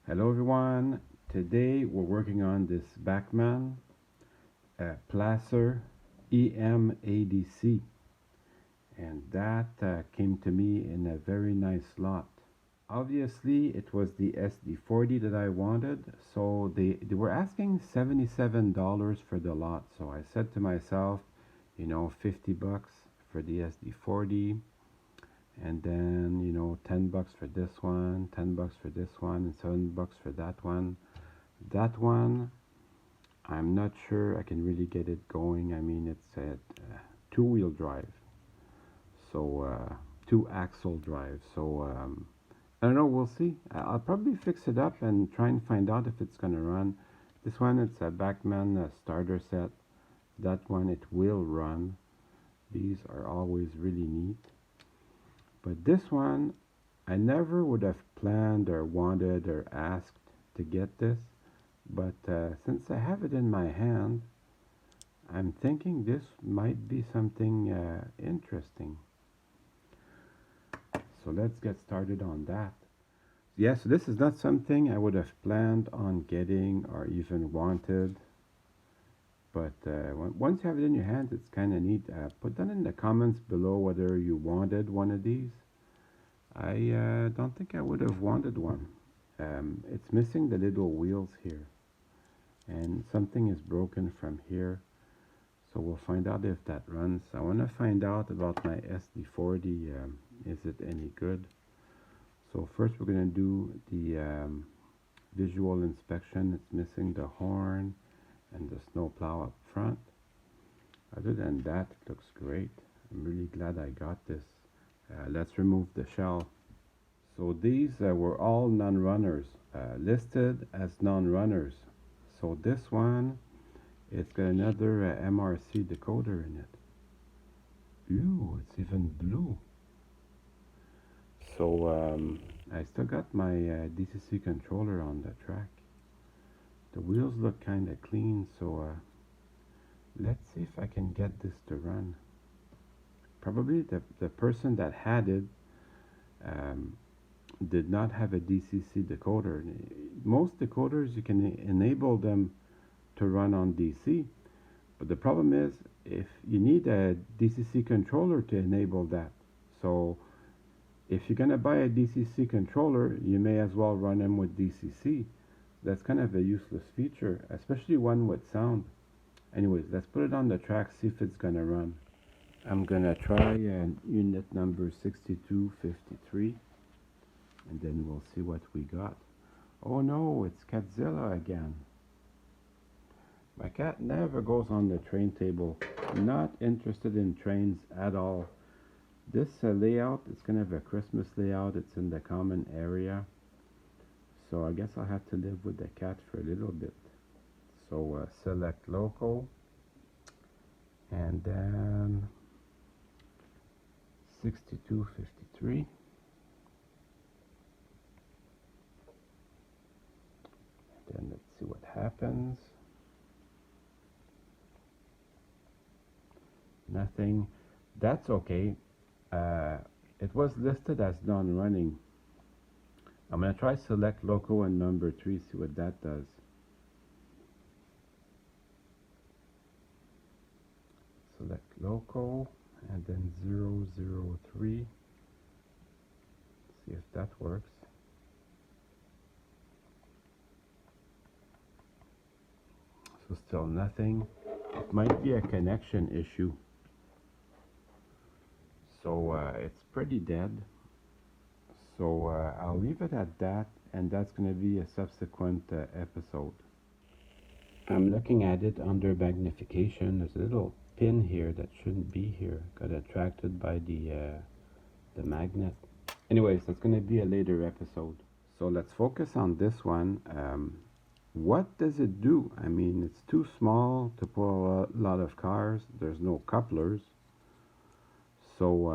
Hello everyone. Today we're working on this Bachmann Placer EM80C, and that came to me in a very nice lot. Obviously it was the SD40 that I wanted, so they were asking $77 for the lot. So I said to myself, 50 bucks for the SD40, and then 10 bucks for this one, 10 bucks for this one, and 7 bucks for that one. That one, I'm not sure I can really get it going. I mean, it's a two-wheel drive, so two axle drive. So I don't know, we'll see. I'll probably fix it up and try and find out if it's gonna run. This one, it's a Bachmann starter set. That one, it will run. These are always really neat. But this one, I never would have planned or wanted or asked to get this. But since I have it in my hand, I'm thinking this might be something interesting. So let's get started on that. Yeah, so this is not something I would have planned on getting or even wanted. But once you have it in your hands, it's kind of neat. Put down in the comments below whether you wanted one of these. I don't think I would have wanted one. It's missing the little wheels here, and something is broken from here, so we'll find out if that runs. I want to find out about my SD40. Is it any good? So first we're going to do the visual inspection. It's missing the horn and the snowplow up front. Other than that, it looks great. I'm really glad I got this. Let's remove the shell. So these were all non-runners, listed as non-runners. So this one, it's got another MRC decoder in it. Ooh, it's even blue. So I still got my DCC controller on the track. The wheels look kind of clean, so let's see if I can get this to run. Probably the person that had it did not have a DCC decoder. Most decoders, you can enable them to run on DC, but the problem is if you need a DCC controller to enable that. So if you're gonna buy a DCC controller, you may as well run them with DCC. That's kind of a useless feature, especially one with sound. Anyways, let's put it on the track, see if it's gonna run. I'm gonna try unit number 6253, and then we'll see what we got. Oh no, it's Catzilla again. My cat never goes on the train table. Not interested in trains at all. This layout, it's kind of a Christmas layout. It's in the common area. So I guess I'll have to live with the cat for a little bit. So select local. And then 6253. Then let's see what happens. Nothing. That's okay. It was listed as non-running. I'm going to try select local and number 3, see what that does. Select local and then 003. See if that works. So still nothing. It might be a connection issue. So it's pretty dead. So I'll leave it at that, and that's going to be a subsequent episode. I'm looking at it under magnification. There's a little pin here that shouldn't be here. Got attracted by the magnet. Anyways, that's going to be a later episode. So let's focus on this one. What does it do? I mean, it's too small to pull a lot of cars. There's no couplers. So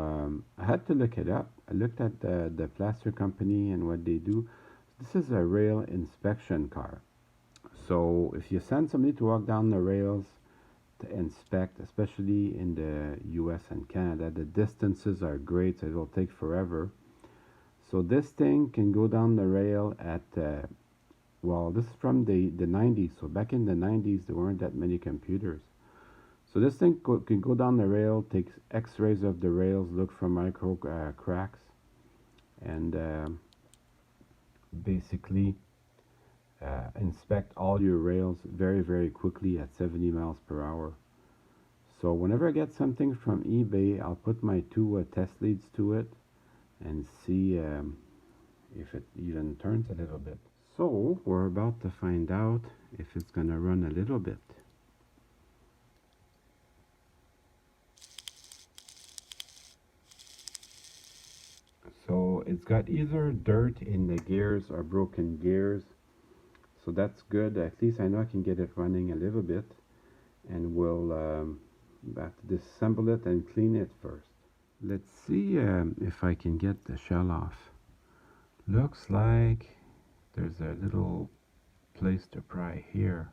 I had to look it up. I looked at the Placer company and what they do. This is a rail inspection car. So if you send somebody to walk down the rails to inspect, especially in the US and Canada, the distances are great, so it'll take forever. So this thing can go down the rail at Well, this is from the 90s. So back in the 90s, there weren't that many computers. So this thing can go down the rail, takes x-rays of the rails, look for micro cracks, and basically inspect all your rails very, very quickly at 70 miles per hour. So whenever I get something from eBay, I'll put my two test leads to it and see if it even turns a little bit. So we're about to find out if it's gonna run a little bit. So it's got either dirt in the gears or broken gears. So that's good. At least I know I can get it running a little bit, and we'll have to disassemble it and clean it first. Let's see if I can get the shell off. Looks like there's a little place to pry here,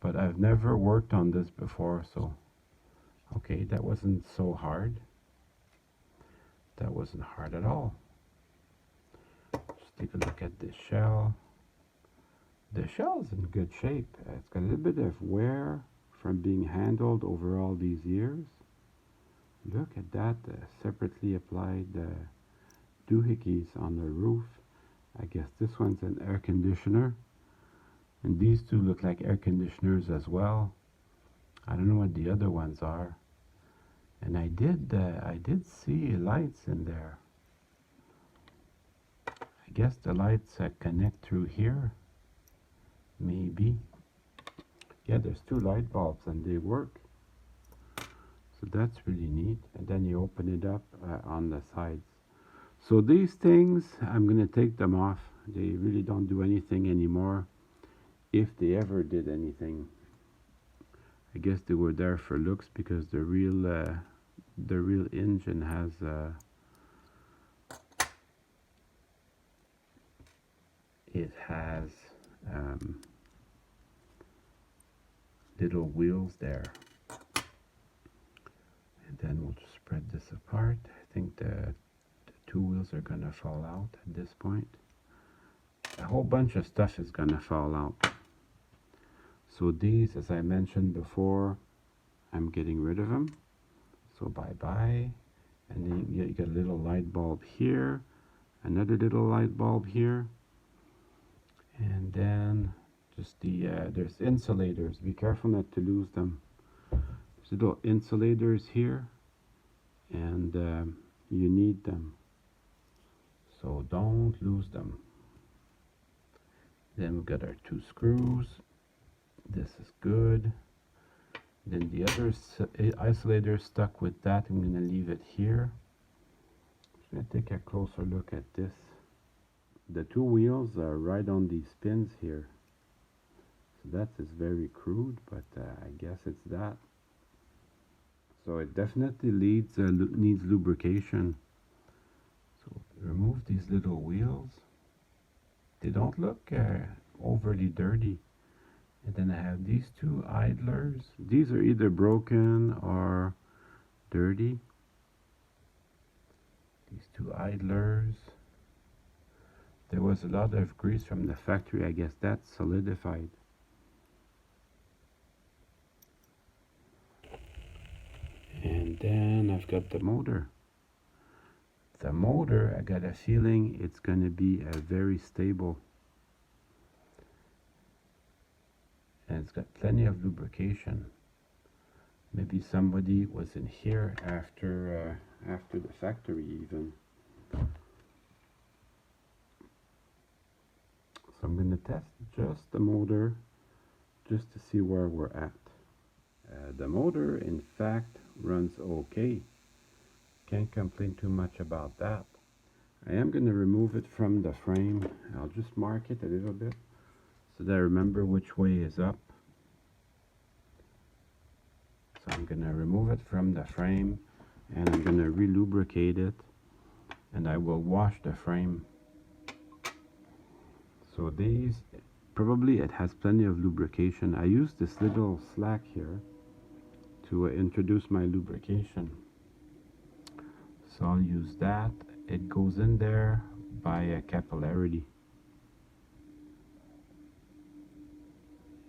but I've never worked on this before, so okay, that wasn't so hard. That wasn't hard at all. Just take a look at this shell. The shell's in good shape. It's got a little bit of wear from being handled over all these years. Look at that, separately applied doohickeys on the roof. I guess this one's an air conditioner, and these two look like air conditioners as well. I don't know what the other ones are. And I did see lights in there. I guess the lights connect through here. Maybe. Yeah, there's two light bulbs and they work. So that's really neat. And then you open it up on the sides. So these things, I'm going to take them off. They really don't do anything anymore. If they ever did anything. I guess they were there for looks, because the real engine has little wheels there. And then we'll just spread this apart. I think the two wheels are gonna fall out at this point. A whole bunch of stuff is gonna fall out. So these, as I mentioned before, I'm getting rid of them. So bye-bye. And then you get a little light bulb here, another little light bulb here, and then just there's insulators. Be careful not to lose them. There's little insulators here, and you need them, so don't lose them. Then we've got our two screws. This is good. Then the other isolator stuck with that. I'm going to leave it here. I'm going to take a closer look at this. The two wheels are right on these pins here. So that is very crude, but I guess it's that. So it definitely needs lubrication. So remove these little wheels. They don't look overly dirty. And then I have these two idlers. These are either broken or dirty. These two idlers. There was a lot of grease from the factory. I guess that's solidified. And then I've got the motor. The motor, I got a feeling it's going to be very stable. And it's got plenty of lubrication. Maybe somebody was in here after the factory even. So I'm going to test just the motor, just to see where we're at. The motor, in fact, runs okay. Can't complain too much about that. I am going to remove it from the frame. I'll just mark it a little bit so that I remember which way is up. So I'm going to remove it from the frame, and I'm going to re-lubricate it, and I will wash the frame. So these, probably it has plenty of lubrication. I use this little slack here to introduce my lubrication. So I'll use that. It goes in there by capillarity.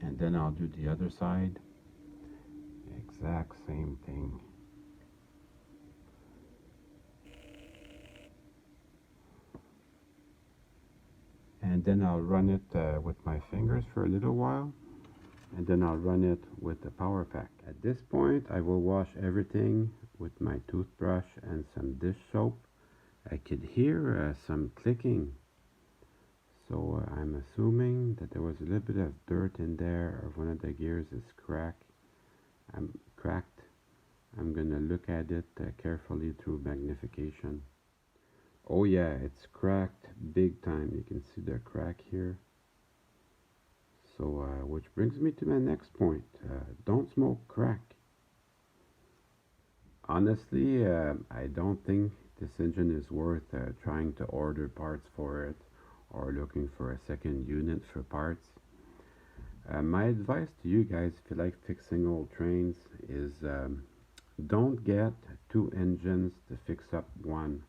And then I'll do the other side. Exact same thing. And then I'll run it with my fingers for a little while, and then I'll run it with the power pack. At this point, I will wash everything with my toothbrush and some dish soap. I could hear some clicking, so I'm assuming that there was a little bit of dirt in there, or one of the gears is cracked. I'm gonna look at it carefully through magnification. Oh yeah, it's cracked big time. You can see the crack here. So, which brings me to my next point. Don't smoke crack. Honestly, I don't think this engine is worth trying to order parts for it or looking for a second unit for parts. My advice to you guys, if you like fixing old trains, is don't get two engines to fix up one.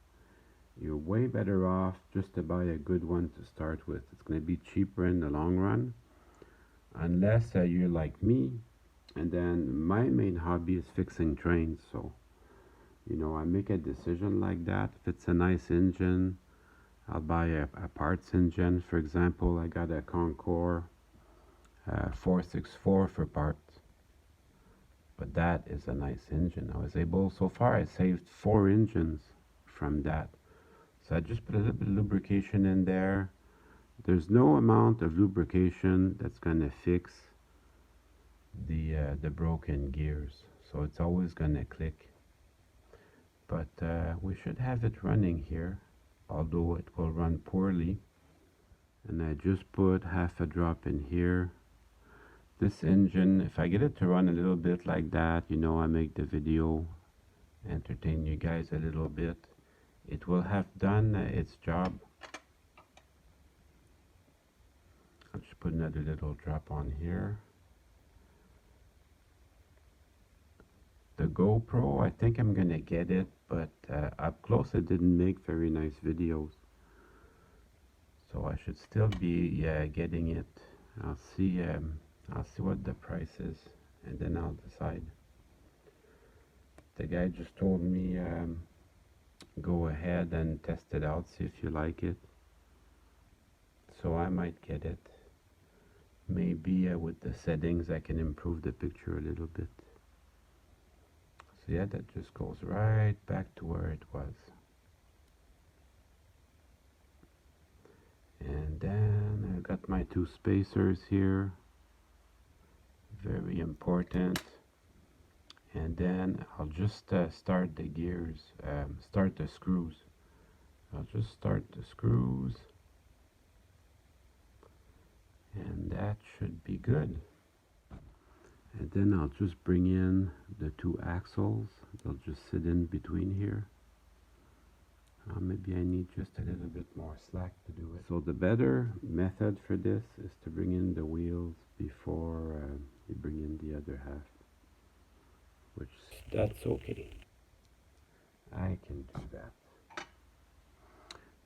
You're way better off just to buy a good one to start with. It's going to be cheaper in the long run, unless you're like me. And then my main hobby is fixing trains, so I make a decision like that. If it's a nice engine, I'll buy a parts engine. For example, I got a Concours 464 for parts, but that is a nice engine. I was able, so far I saved 4 engines from that. So I just put a little bit of lubrication in there. There's no amount of lubrication that's gonna fix the broken gears, so it's always gonna click. But we should have it running here, although it will run poorly. And I just put half a drop in here. This engine, if I get it to run a little bit like that, I make the video, entertain you guys a little bit, it will have done its job. I'll just put another little drop on here. The GoPro, I think I'm gonna get it, but up close it didn't make very nice videos, so I should still be getting it. I'll see what the price is, and then I'll decide. The guy just told me go ahead and test it out, see if you like it, so I might get it. Maybe with the settings I can improve the picture a little bit. So yeah, that just goes right back to where it was. And then I've got my 2 spacers here, very important. And then I'll just start the gears, start the screws. I'll just start the screws, and that should be good. And then I'll just bring in the 2 axles. They'll just sit in between here. Maybe I need just a little bit more slack to do it. So the better method for this is to bring in the wheels before you bring in the other half, which that's okay. I can do that.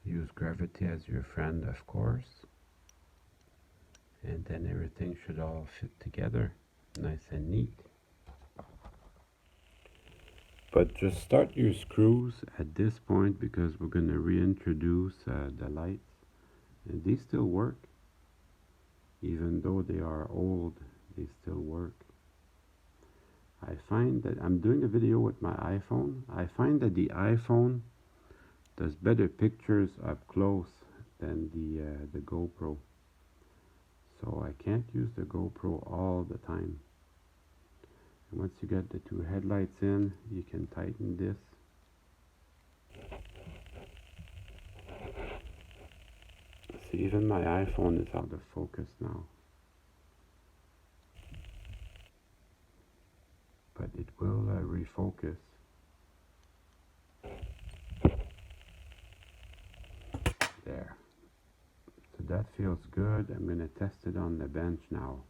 Use gravity as your friend, of course, and then everything should all fit together nice and neat. But just start your screws at this point, because we're going to reintroduce the lights, and these still work. Even though they are old, they still work. I find that I'm doing a video with my iPhone. I find that the iPhone does better pictures up close than the GoPro. So I can't use the GoPro all the time. And once you get the 2 headlights in, you can tighten this. See, even my iPhone is out of focus now. But it will refocus. There. So that feels good. I'm going to test it on the bench now.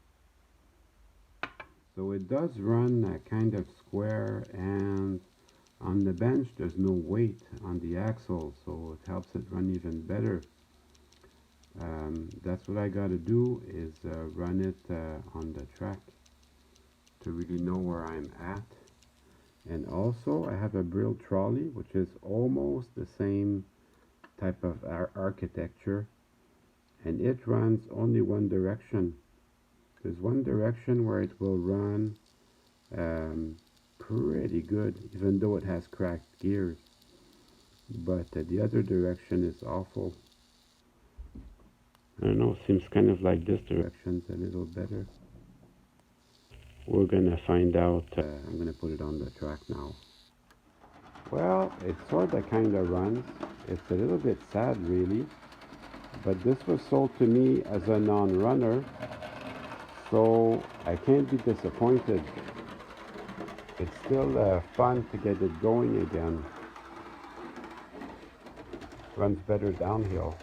So it does run kind of square, and on the bench there's no weight on the axle, so it helps it run even better. That's what I gotta do is run it on the track to really know where I'm at. And also I have a Brill trolley, which is almost the same type of architecture, and it runs only one direction. There's one direction where it will run um, pretty good, even though it has cracked gears, but the other direction is awful. I don't know, seems kind of like this direction's a little better. We're gonna find out. I'm gonna put it on the track now. Well, it sorta kinda runs. It's a little bit sad really, but this was sold to me as a non-runner, so I can't be disappointed. It's still fun to get it going again. Runs better downhill.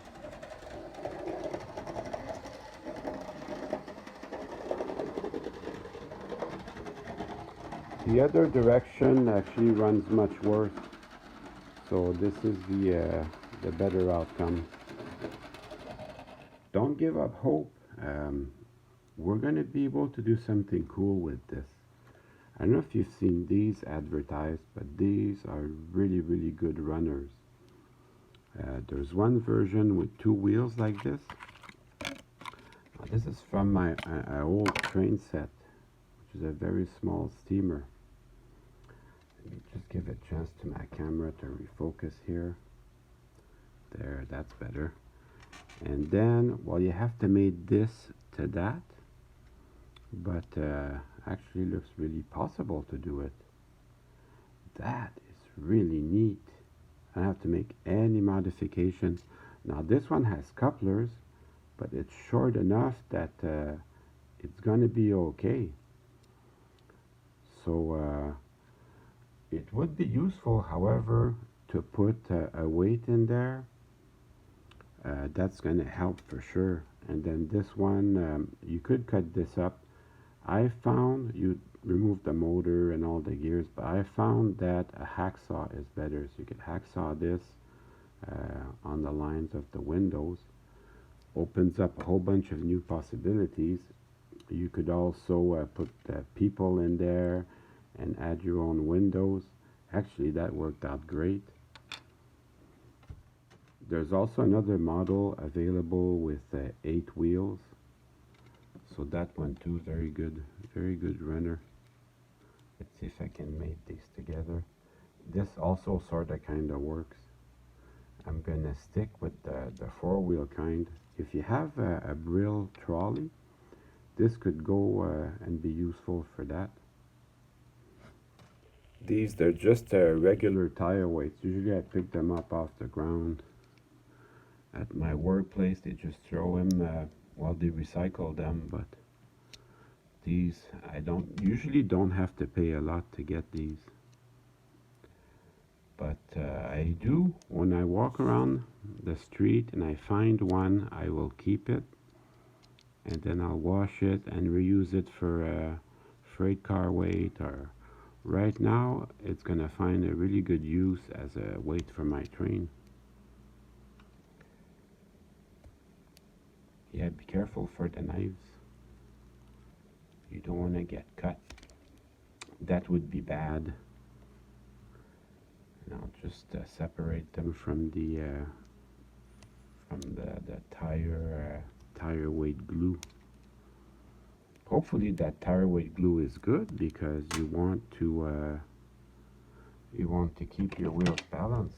The other direction actually runs much worse, so this is the better outcome. Don't give up hope. We're going to be able to do something cool with this. I don't know if you've seen these advertised, but these are really, really good runners. There's one version with two wheels like this. This is from my old train set, which is a very small steamer. Let me just give a chance to my camera to refocus here. There, that's better. And then, well, you have to make this to that, but actually looks really possible to do it. That is really neat. I don't have to make any modifications. Now this one has couplers, but it's short enough that it's gonna be okay. So it would be useful, however, to put a weight in there. That's gonna help for sure. And then this one, you could cut this up. I found you remove the motor and all the gears, but I found that a hacksaw is better. So you could hacksaw this on the lines of the windows. Opens up a whole bunch of new possibilities. You could also put people in there and add your own windows. Actually, that worked out great. There's also another model available with 8 wheels. So that one too, very good runner. Let's see if I can mate these together. This also sorta kinda works. I'm gonna stick with the 4-wheel kind. If you have a Brill trolley, this could go and be useful for that. They're just regular tire weights. Usually I pick them up off the ground. At my workplace, they just throw them, well, they recycle them, but these, I usually don't have to pay a lot to get these. But I do. When I walk around the street and I find one, I will keep it. And then I'll wash it and reuse it for freight car weight, or right now it's gonna find a really good use as a weight for my train. Yeah, be careful for the knives. You don't want to get cut. That would be bad. And I'll just separate them from the tire weight glue. Hopefully that tire weight glue is good, because you want to keep your wheels balanced.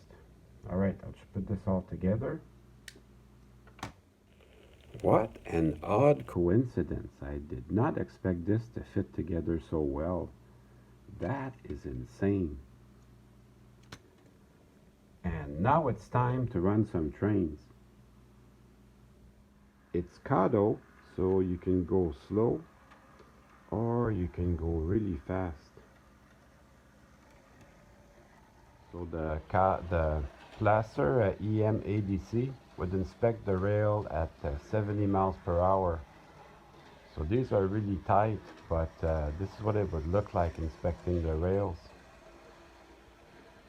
All right, I'll just put this all together. What an odd coincidence. I did not expect this to fit together so well. That is insane. And now it's time to run some trains. It's Kado, so you can go slow or you can go really fast. So the Placer EM-ADC would inspect the rail at 70 miles per hour. So these are really tight, but this is what it would look like inspecting the rails.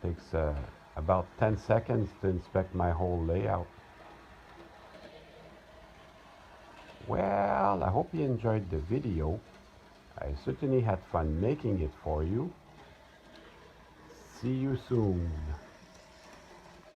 Takes about 10 seconds to inspect my whole layout. Well, I hope you enjoyed the video. I certainly had fun making it for you. See you soon.